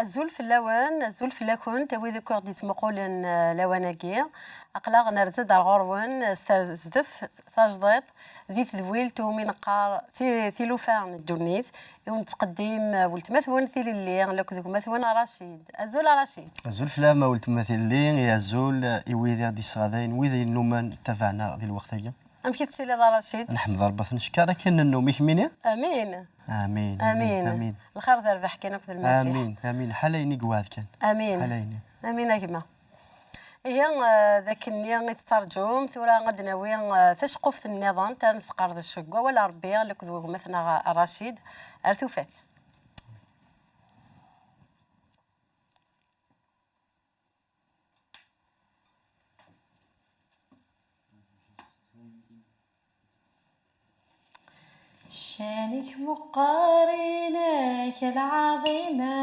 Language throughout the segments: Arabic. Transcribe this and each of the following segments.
الزول في اللوان الزول في اللاكون تاوي ذكر دي تمقولن لواناكي أقلاغ نرزد الغروان زدف فاجضيط ذي تذويل تومين قار في لوفان الدنيث يوم تقديم ولتمثون في اللي لك ذوك مثون رشيد الزول في لما ولتمثل اللي يا زول يويذي دي صغادين ويذي النومان تفعنا ذي الوقت هيا أمشي تسيلي ذا رشيد نحمد ربي نشكر كان النوم يكميني امين امين امين امين الخير ذا ربح كينا في المسيح امين حاليني قواد كان امين امين اجمع هي ذاك النية تترجم ثورة غد ناوي تشقف النظام تنسقر ذا الشقة ولا ربي لك ذو مثلا رشيد ارثوفاك شانك مقارنك العظيمة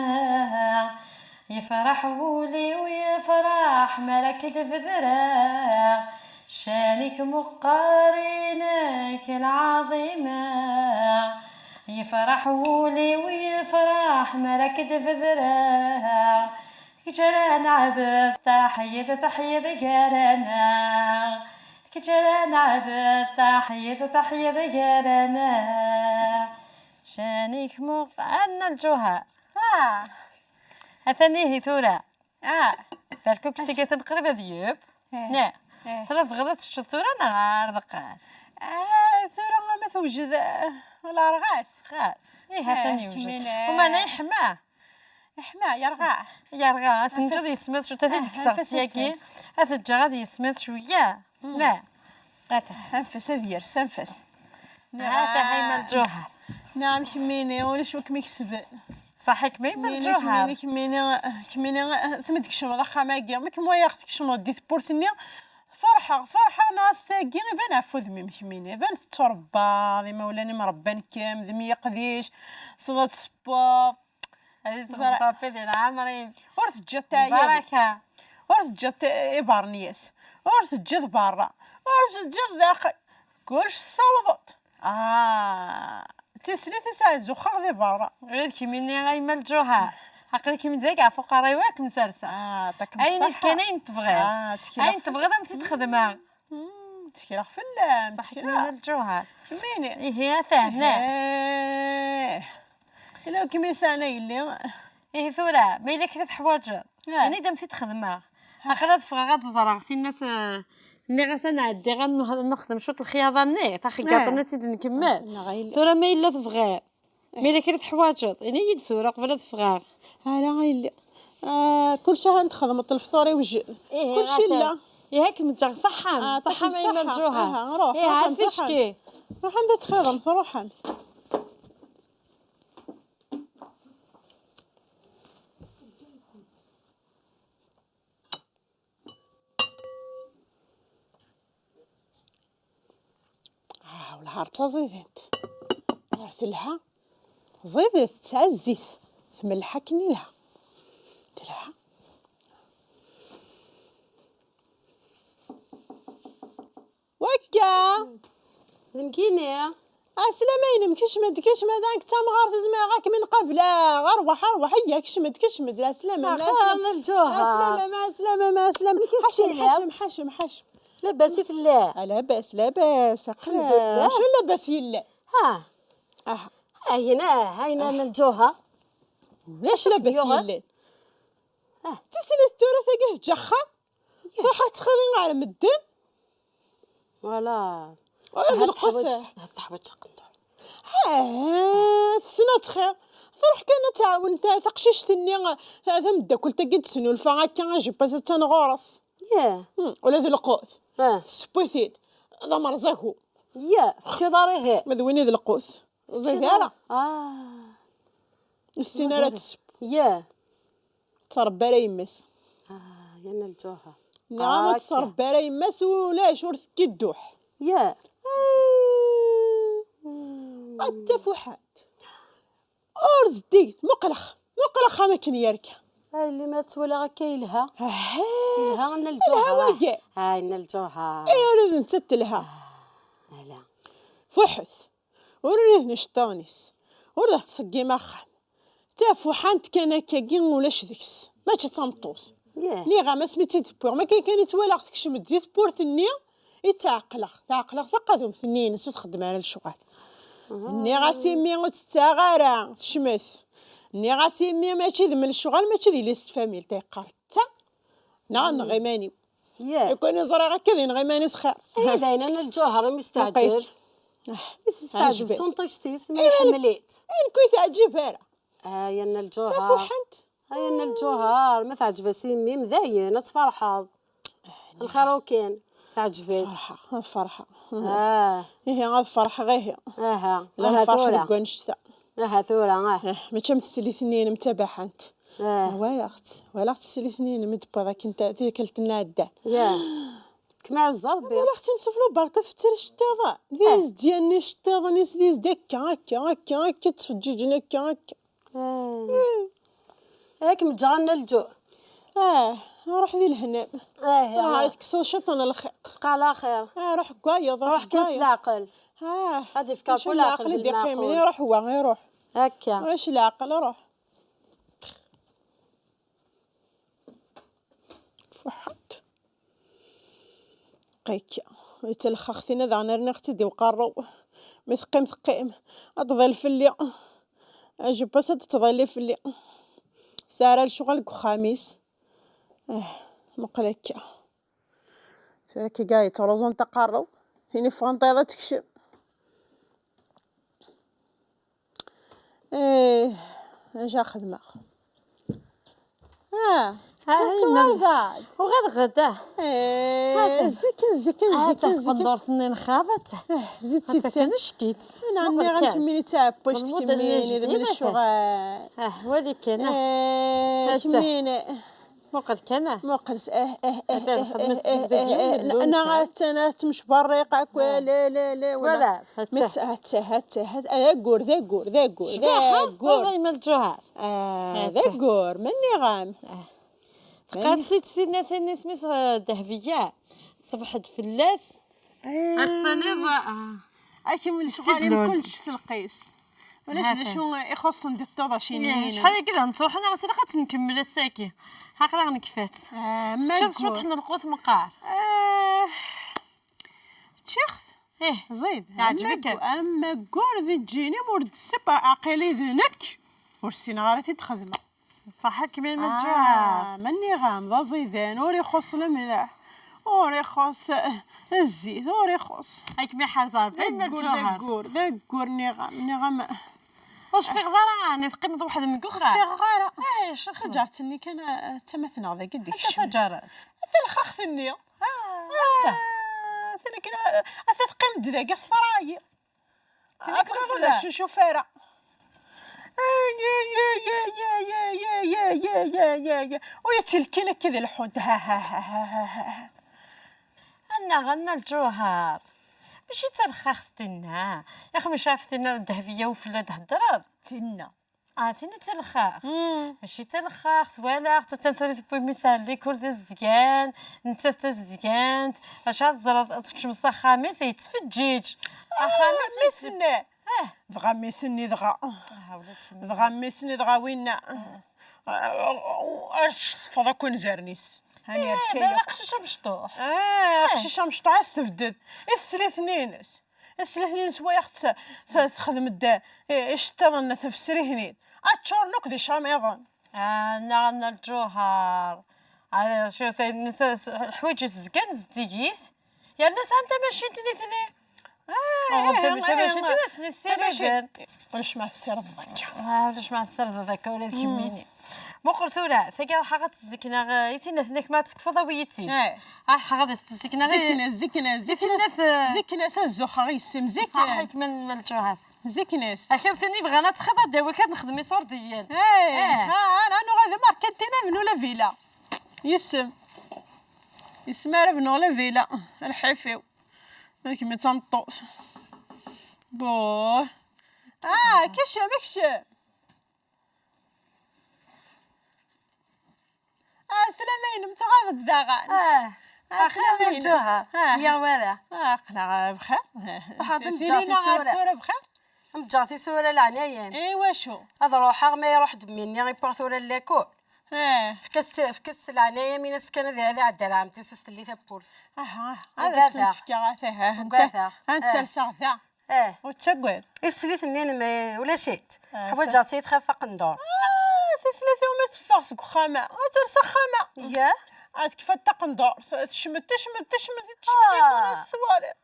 يفرح ولي ويفرح ملك دفذرة شانك مقارنك العظيمة يفرح ولي ويفرح ملك دفذرة كجرانا عبد تحيد جرانا كجرانا عبد تحيد جرانا شانك مقارنة الجوهر أثنيه ثورة فالكوك سيكا تنقرب ذيوب نا ثلاث غضت الشطورة نغار ذقال ثورة ما توجد ولا رغاس غاس هثني يوجد وما نيحماه يرغاه تنجد يسمث شو تثيد كسر سياكي أثجا غادي يسمث شوية لا أنفس أذير سنفس هذا هاي الجوهر نعم كميني ولا شو كميكسب صحيح من الجوهر كميني سمدك شنو ضخا ماكي ما كم ياخذك شنو ديت بورتني فرحة ناس تاقي بان عفوذ ميم كميني بان تربى ذي مولاني مربان كام ذي ميقديش صدات سبا هذه صغيرة في ذي العمرين ورث جات تاعي بركة ورث جات إبارنياس ورث جات برا ورث جات داخل كلش صوضت تسلي تسعى زخار ذي برا غير كميني غايمة الجوهر عقلك من ذاك عفو قرايواك مسرسة أين تكنين تبغي أين تبغي ذا مسيت خدمة تكيلا فلام صح من الجوهر كميني هي ثانية إلا كمين سنة اللي ثورة ما إلا كريت حواجر أنا إذا مسيت خدمة عقلات فغاد زرع في الناس اللي غسنا عدي غنخدم شوط الخياطة مني تاخي قاطرنا تزيد نكمل ثورة ما إلا تفغى ما إلا كريت حواجر أنا يد ثورة قبل تفغى هلا غير كل شهر نتخدم الفطوري وجه كل شيء لا هيك متجا صحة صحة ما يمرجوها روح عارفشكي روح عندها تخدم فروح عند والعرطة زيدت عرفت لها زيدت تعزيت ملحة كنيلها تلها وكا نمكيني السلامين كشمد داك تمغار في زماغك من قبله غروح هيا كشمد لا سلامة ما سلامة حشم لباسي الله لاباس الحمد لله شو لاباس يلا هاينا نلجوها ليش لاباس يلا تسلي التورة ثقه جخة فرحة تخذين على مدن ولا هذا القصة تحبط تقدر السنة خير فرح كنا تعاون تقششتني هذا مدا كل تقد سنو الفاعة كان اجي بس تنغورس ولا ذي القوس سبوثيد هذا مرزاكو في ضاريه مذويني ذي القوس زي ذا السنة تسب تربى يمس يانا الجوها نعم تربى يمس ولا شورث كدوح التفوحات أرز ديت مقلخ ما كان يركا هاي اللي ما تسوى لها كايلها إلها نلجوها هاي نلجوها لازم تستلها لا فحث وريه نشطانيس ولا تسقي مخن تافوحانت كان هكاكي ولاش ديكس ما تمطوس ياه لي غا ما سميتي تبور ما كان يتوالى تكشم ديت بور ثنيا تعقلق ثقادهم ثنين نسو تخدم على الشغل ني غاسيمي وتستغارا تشمس ني غاسيمي ماشي من الشغل ماشي ديال الاستفاميل تيقرطا نغيماني ياه يكون يزرع هكا نغيماني سخار داين انا الجوهر مستعجل مستعجل عجبت. تنطشتيس ما حمليت ان كنت تعجبها راه هاي انا الجوهر تافوحانت هاي انا الجوهر ما تعجبها سيمي مزين تفرحض الخير وكان تعجبت الفرحه هي غا الفرحه غير هي لا الفرحه ثورة كون شتا ثورة ما تمثلي ثنين متابحانت ولا اختي سلي ثنين مدبا ذاك انت كلت لنا عدان ياه كما عز ربي ولا اختي نصفلو بركه في الترى الشتاضه ديز ديالني الشتاضه نيس ديز هكا تفجيجنا هكا هاك متجعلنا الجو روح ذي الهنا عاد كسر شطنا الخيط قال خير روح قايض روح كنس العقل هادي في كابو العقل اللي دقيقين يروح هو يروح هكا واش العقل روح فحط قيكا يتلخختينا ذا نرنا اختي دي وقارو مثقيم اضل فلي اجي باس تضلي فلي ساره الشغل خميس مقلكه ساكي جاي تروزون تقارو فيني فانطيضه تكشم اجا خدمه هاي وغير غدا زكن قندور ثنين خابت زيد حتى كان شكيت انا غير كميني تاع باش تكميني من الشغل ولكن كميني موقل كان مقلس انا انا تمش بريقك لا ولا هات غور ذا والله ما الجوهر ذا غور مني غام قصيت فينا ثاني سميت ذهبيه صبحت فلاس الصنيبه اكمل الشغل كلش سلقيس ولاش شنو يخص ندير الطباشين شحال كذا نروح انا غسيل قات نكمل الساكي هاكلا غنكفات شنو حنا القوت مقار شيخ زيد عجبك اما كور ذي تجيني مورد السبع عقيلي ذنك ورسينا غارتي تخدمه صح كمين الجوهر مني غامضه زيدان وري يخص الملاح وري يخص الزيت وري يخص هاك مي حزار بين الجوهر ذا كور نغم واش في غداره نثقيم واحد من كخرى في غاره شو تجارتني كان تمثنا ذا قدك تجارت تلخختني ثاني كان اثقيم دذاك الصراي ثاني شوفيره يا ويتلكينا كذا الحوت انا غنى الجوهر ماشي تلخختنا يا اخي مش عرفتينا الذهبيه وفلا تهضر تنا تينا تلخاخ ماشي تلخاخ ولا حتى تنثري بوي مثال لي كورد الزيان انت تزيانت اش هاد تكشم خميس يتفجيج خميس يسنى دغا ميسني دغا ميسني دغا وين فضا كون زارنيس هاني ركيه قشيشه مشطوح قشيشه مشطوح استبدد الثلاثنينس ويا اخت تخدم الدا اشتغلنا تفسري هنين اتشور لوك دي شاميضان انا الجوهر على شو حوايج الزكان زديت يا الناس انت ماشي تني ماشي السيرجن واش مع السير ذاك واش مع السير ذاك ولا كميني مقر ثورة ثقة حاجات الزكنة يثنا ثنك ما تكفض ويتي حاجات الزكنة زكنة الزخاري السم زكنة صحيح من الجوهر زكنة اخي ثاني بغانا تخبى داوي كان نخدم يصور ديال انا غادي ماركتينا بنو لا فيلا يسم راه بنو لا فيلا الحفيو كيما تنطوس بوه كشم سلامين متغاض داغان اخي الجوهر يا ولا اقنع بخير حاضر صورة بخير مجاتي سورة العنايين ايوا شو هذا روحها ما يروح دميني غيبور سورة لاكو في كاس العناية من سكان هذا عدل عام تسس اللي تبورت هذا سنت في كاغاثه انت ساغثا وتشقد السليت نين ما ولا شيت حوايجاتي تخاف قندور ثلاثة وما تفاس خامة ترسى خامة يا عاد كيف تقندور تشمت السوالف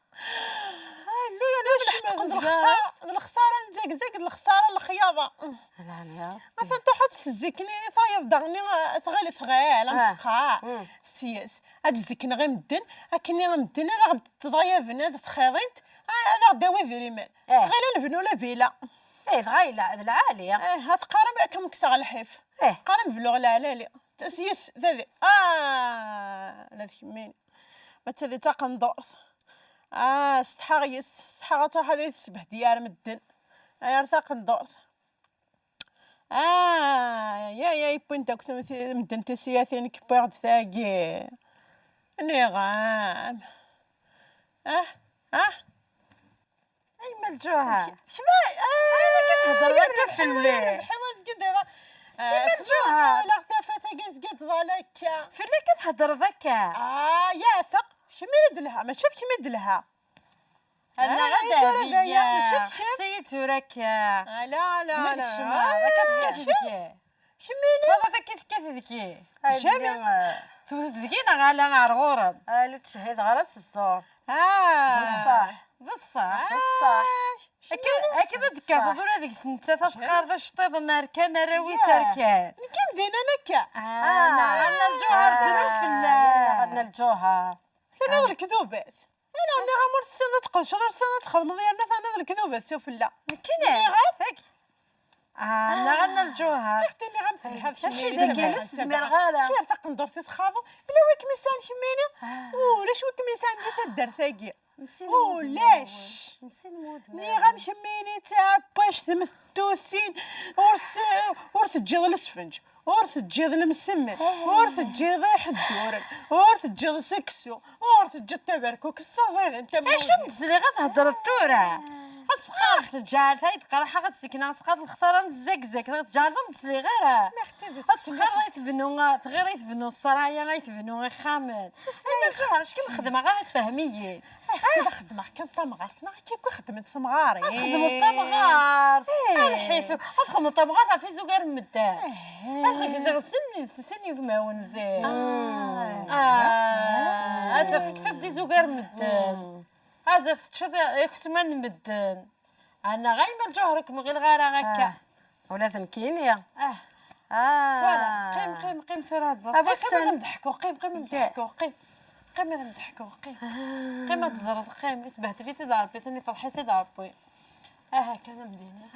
الخسارة نزقزق الخسارة الخياضة مثلا تحط تزكني طايف دغني ثغيل مفقع سياس هاد الزكنة غير مدن هكني غمدن هذا غد تضايفنا هذا تخيضينت هذا غدا وذري مال غير نبنو لا بيلا ثغايلة هذا العالية هاد قارب كم كسر الحيف قارب بلوغ العلالي تسيس ذي لا ذكمين ما تذي تقندور استحاغيس استحاغتا هذه السبح ديال مدن يرثق ندور يا يبون داك مدن تسياثين كبارد ثاقي نغام اي مالجوها شما كتهضر لك في الليل بحواس قد مالجوها لا ثافة قد ضالك في اللي كتهضر ذاك يا ثق شمي لها ما شفت كمي لها انا غدا هي حسيت وراك لا شما كتكذبكي شميني والله كتكذبكي شمي تذكينا غالا غرغورب قالوا تشهد غرس الزور بصح بصح اكيد تكافضوا هذيك السنه تقارض الشطيض النار كان راوي سركان كم دينا نكا انا الجوهر دروك في الله عندنا الجوهر ثنا الكذوبات انا غامر السنه تقل شهر السنه تخدم ديالنا ثنا الكذوبات شوف لا كاين غاثك انا غنى الجوهر اختي اللي غمثل هذا الشيء ذاك لس مرغاله كيف ثق ندور تخافوا الا ويك ميسان شمينا ولاش ويك ميسان دي تدار ثاقي ولاش ني غمشميني تا باش تمستوسين ورث تجيض الاسفنج ورث تجيض المسمن ورث تجيض حدورن ورث تجيض سكسو ورث تجيض تبركو كسا زيد انت اش متزلي غتهضر التوره اسقار تجار هاي تقرا حاجه السكنه اسقار الخساره نزكزك تجار متزلي غير اسقار غيتبنوا غير يتبنوا السرايا غيتبنوا غير خامل انا الجوهر اش كنخدم غير فهميه اختي خدمه كان طمغار كنا كيف خدمت طمغاري خدموا الطمغار الحيف خدموا الطمغار في زوجر مدان هذا سني ذما ونزين هذا كيف دي زوجر مدان هذا تشد يكسمن مدان انا غير الجوهرك من غير غير هكا ولازم كينيا فوالا قيم في هذا قيم نضحكوا قيم نضحكوا قيم نضحكوا قيم تزرد قيم اسبهتلي تدار بيتني فرحي تدار بوي هكا انا مدينه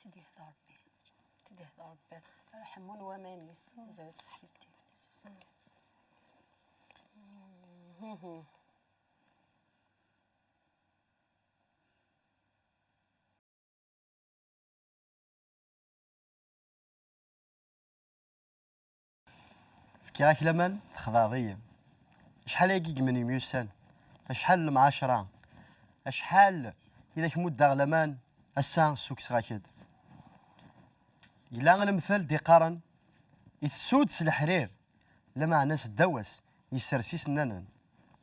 تدي هضر بي حمون ومانيس زاد سكيتي كيراك لمن خضاضية شحال يقيق من يميوسان شحال المعاشرة شحال إذا كمود داغ لمان السان سوك سغاكد إلا المثل دي قارن يثسود سلحرير لما ناس الدواس يسرسيس نانن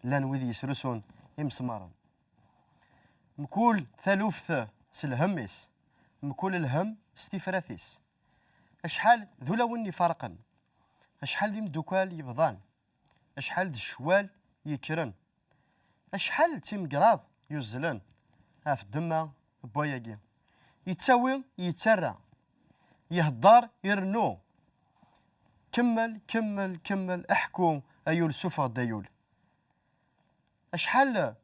لان وذي يسرسون يمسمارن مكول ثالوث سلهميس مكول الهم ستيفراثيس أشحال ذولا وني فرقا أشحال دي مدوكال يبضان أشحال دي الشوال يكرن أشحال تيم قراض يزلن في الدمة بوياقي يتساوي يتسرع يهدار يرنو كمل احكو ايول سوفر دايول اشحال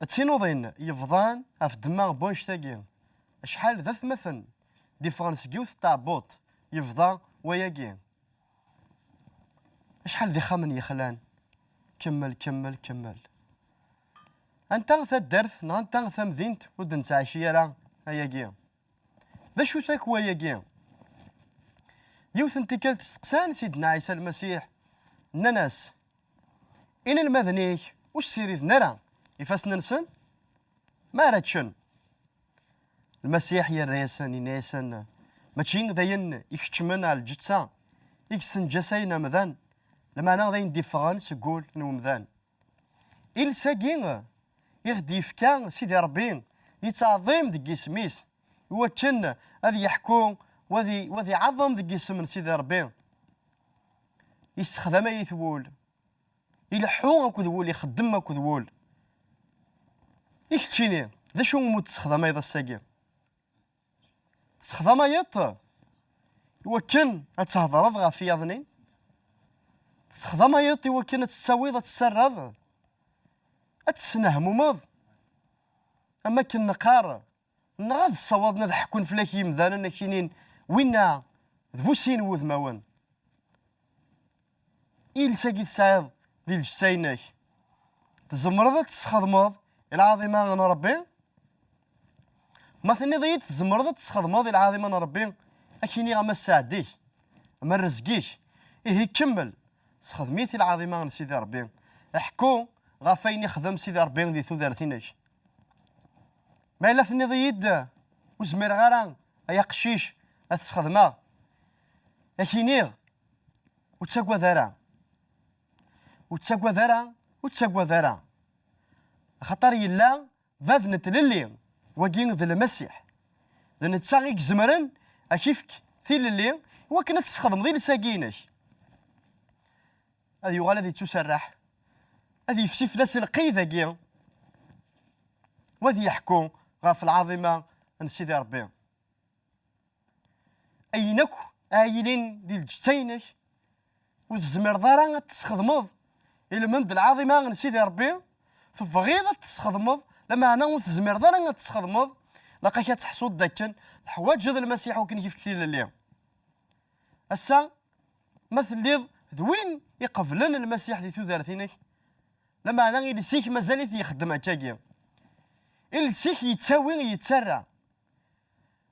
تينوضين يفضان في الدماغ بونش تاقي اشحال ذات مثلا ديفرنس جيوث تاع بوط يفضان وياقي اشحال ذي خامن يخلان كمل انت ثا الدرث انت ثا مدينت ودن تاع شيرا هياقي باش وثاك وياقي يوث انتكال تستقسان سيدنا عيسى المسيح الناس إن المذنيك والسيريد نرى يفاس ننسن ما راتشن المسيح يا ريسان ينيسان ماشي داين يكتشمن على الجتسا يكسن جساينا مذان لما أنا غادي ندي فرانس يقول نومذان إل ساكين يغدي فكان سيدي ربي يتعظيم ديك سميس يوتشن هذي يحكون وذي عظم ديك اسم سيدي ربي يستخدم يثول يلحو اكو ذول يخدم اكو ذول يكتشيني ذا شو متستخدم ايضا الساقي تستخدم يط يوكن تهضر غا في يظني تستخدم يط يوكن تساوي تسرد اتسنهمومض اما كنقار نغاد صوابنا ضحكون فلاك يمذانا كاينين وينا ذبوسين وذماون إل ساقي تسعيد ديال الجسايناك تزمرض تسخدمض العظيمة أنا ربي ما ثاني ضيت تزمرض تسخدمض العظيمة أنا ربي أكيني غما ساعديك أما رزقيك إيه كمل تسخدميتي العظيمة أنا سيدي ربي احكو غافين يخدم سيدي ربي دي ثوثارتينك ما إلا ثاني ضيت وزمير غاران أيا قشيش أتسخدمها أكينيغ وتساقوا ذرا وتساقوا ذرا وتساقوا ذرا خطر يلا فاف نتللي وكين ذا المسيح ذا نتساقيك زمرن أكيفك ثيل اللي وكنا تستخدم ذي لساقينك هذه يغال هذه تسرح هذه يفسيف ناس القيدة كيا وذي يحكم غاف العظيمة نسيدي ربي أينك آيلين ديال جتينك وتزمر ضارا تستخدمض إلا من العظيمة نسيدي ربي فبغيض تستخدمض لما أنا وتزمر ضارا تستخدمض لقاك تحصد داكن حوايج هذا المسيح وكان كيف كثير اليوم هسا مثل ذوين يقبلن المسيح دي ثوثارتينك لما أنا اللي سيك مازال يخدم هكاكيا اللي سيك يتساوي يتسرع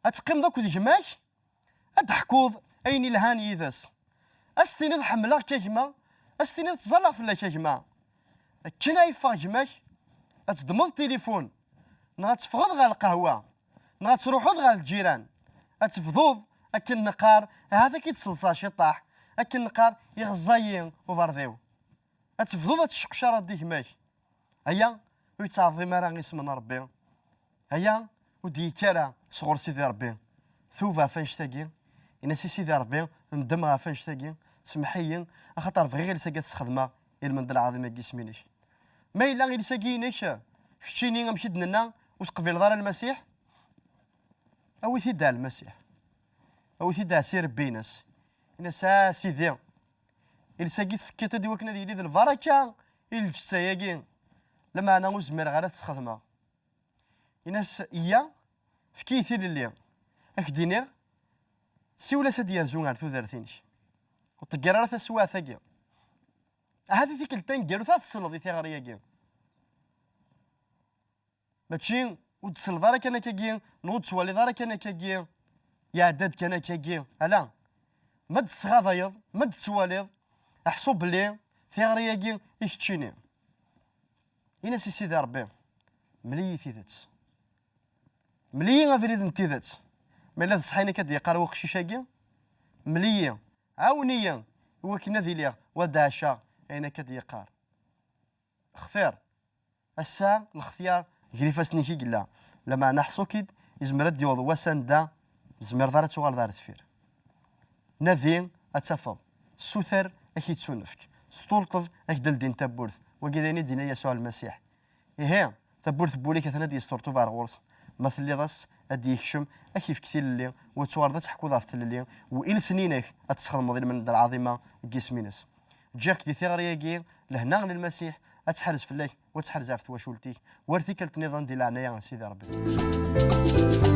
أتقيم ذاك ديك أتحكوض أين الهاني يذس أستيني حملاك كيما أستيني تزرع في الله كيما كنا يفاق كيماك أتدمض التليفون نغا تفغض غا القهوة نغا تروحوض غا الجيران أتفضوض أكن نقار هذا كيتصلصا شي طاح أكن نقار يغزاين وفرضيو أتفضوض أتشقشر ديك ماك هيا ويتعظم راه اسم ربي هيا ودي كرا صغر سيدي ربي ثوفا فانشتاقي إن سيدي ربي ندمها فانشتاقي سمحيا خاطر بغي غير ساقي تسخدمها المند العظيم كيسمينيش ما إلا غير ساقينيش كشتيني غنمشي دنا وتقبل دار المسيح أو تدع المسيح أو تدع سير بيناس إن سا سيدي إلا ساقي تفكيت دي وكنا ديالي ذا البركة إلا الجساياكي لما أنا وزمير غير تسخدمها إناس إيا فكيتي للي أكدينيغ سيولا سادي يرزون على ثوثارتينش وطقرا راه تسوا ثاقي هذه ذيك التان كارو ثلاث الصلاه دي ثغريه كي ماشي وتصل دارك انا كاكي نوض سوالي دارك انا كاكي يعداد كان كاكي لا مد صغاضيض مد سواليض احسو بلي ثغريه كي يكتشيني إنا سيدي ربي ملي ثيثات ملي غافريد نتيذات ملي صحينا كدي قارو قشيشاكي ملي عاونيا وكنا ذي وداشا أين كدي قار خفير الساعة الاختيار غريفاس نيكي قلا لما نحصو كيد يزمر ديوض وسان دا زمر دارت تغال دارت فير نذين أتفض سوثر أكيد تسونفك سطولطف أكدل دين تابورث وكذا دينا يسوع المسيح إيه تابورث بولي كثنا دي ستورتو فار غورس مثل اللي غاس أدي يكشم أكيف كثير اللي وتوارد تحكو ضارت اللي وإل سنينك أتسخدم مضي من العظيمة جسمينس جاك دي ثغرياكي لهنا للمسيح أتحرز في الله وتحرز في وشولتي ورثيك النظام ديال العناية سيدي ربي